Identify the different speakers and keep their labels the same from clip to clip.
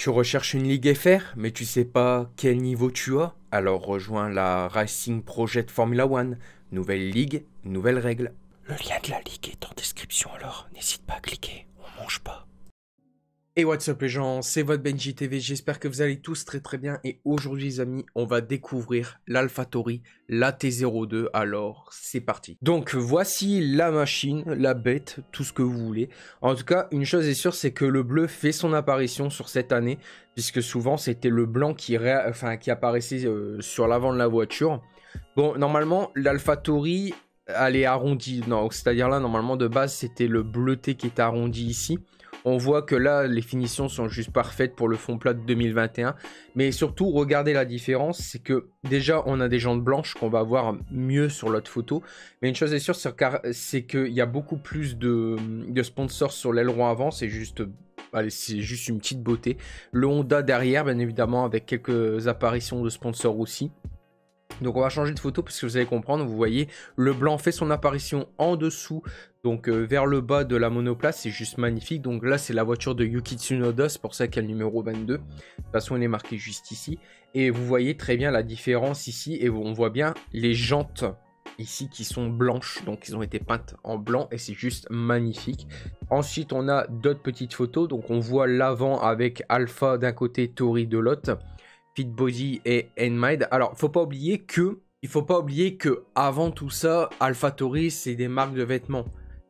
Speaker 1: Tu recherches une ligue FR, mais tu sais pas quel niveau tu as? Alors rejoins la Racing Project Formula One. Nouvelle ligue, nouvelles règles. Le lien de la ligue est en description, alors n'hésite pas à cliquer, on mange pas. Et what's up les gens, c'est votre Benji TV, j'espère que vous allez tous très bien et aujourd'hui les amis, on va découvrir l'AlphaTauri, la T02, alors c'est parti. Donc voici la machine, la bête, tout ce que vous voulez. En tout cas, une chose est sûre, c'est que le bleu fait son apparition sur cette année, puisque souvent c'était le blanc qui apparaissait sur l'avant de la voiture. Bon, normalement, l'AlphaTauri, elle est arrondie, c'est-à-dire là, normalement de base, c'était le bleuté qui est arrondi ici. On voit que là, les finitions sont juste parfaites pour le fond plat de 2021. Mais surtout, regardez la différence, c'est que déjà, on a des jantes blanches qu'on va voir mieux sur l'autre photo. Mais une chose est sûre, c'est qu'il y a beaucoup plus de sponsors sur l'aileron avant. C'est juste, allez, c'est juste une petite beauté. Le Honda derrière, bien évidemment, avec quelques apparitions de sponsors aussi. Donc on va changer de photo parce que vous allez comprendre, vous voyez, le blanc fait son apparition en dessous, donc vers le bas de la monoplace, c'est juste magnifique. Donc là c'est la voiture de Yuki Tsunoda, c'est pour ça qu'elle est le numéro 22. De toute façon elle est marquée juste ici. Et vous voyez très bien la différence ici, et on voit bien les jantes ici qui sont blanches, donc ils ont été peintes en blanc et c'est juste magnifique. Ensuite on a d'autres petites photos, donc on voit l'avant avec Alpha d'un côté, Tauri de l'autre. Fit Body et Enmide. Alors, il faut pas oublier que avant tout ça, AlphaTauri, c'est des marques de vêtements.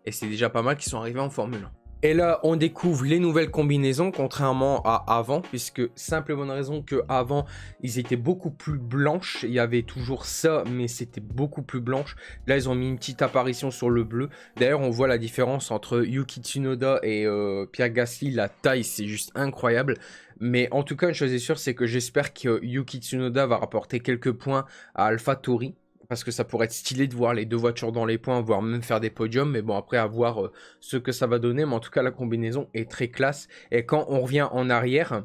Speaker 1: Et c'est déjà pas mal qui sont arrivés en Formule 1. Et là, on découvre les nouvelles combinaisons, contrairement à avant, puisque simple et bonne raison que avant, ils étaient beaucoup plus blanches. Il y avait toujours ça, mais c'était beaucoup plus blanche. Là, ils ont mis une petite apparition sur le bleu. D'ailleurs, on voit la différence entre Yuki Tsunoda et Pierre Gasly. La taille, c'est juste incroyable. Mais en tout cas, une chose est sûre, c'est que j'espère que Yuki Tsunoda va rapporter quelques points à AlphaTauri. Parce que ça pourrait être stylé de voir les deux voitures dans les points, voire même faire des podiums. Mais bon, après, à voir ce que ça va donner. Mais en tout cas, la combinaison est très classe. Et quand on revient en arrière,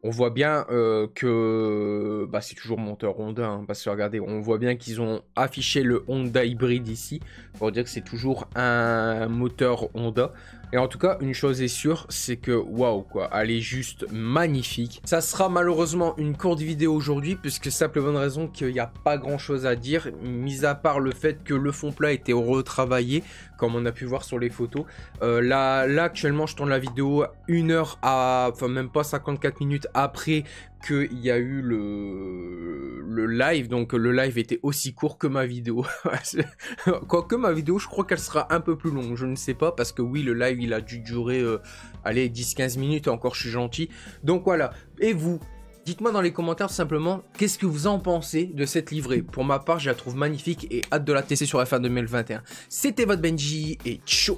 Speaker 1: on voit bien que c'est toujours moteur Honda. Hein, parce que regardez, on voit bien qu'ils ont affiché le Honda hybride ici. Pour dire que c'est toujours un moteur Honda. Et en tout cas, une chose est sûre, c'est que waouh quoi, elle est juste magnifique. Ça sera malheureusement une courte vidéo aujourd'hui, puisque simple bonne raison qu'il n'y a pas grand chose à dire, mis à part le fait que le fond plat était retravaillé, comme on a pu voir sur les photos. Là actuellement, je tourne la vidéo 1 heure enfin même pas 54 minutes après qu'il y a eu le live, donc le live était aussi court que ma vidéo. Quoique ma vidéo, je crois qu'elle sera un peu plus longue, je ne sais pas, parce que oui, le live il a dû durer allez 10-15 minutes, et encore je suis gentil. Donc voilà, et vous, dites-moi dans les commentaires simplement, qu'est-ce que vous en pensez de cette livrée? Pour ma part, je la trouve magnifique et hâte de la tester sur F1 2021. C'était votre Benji et ciao.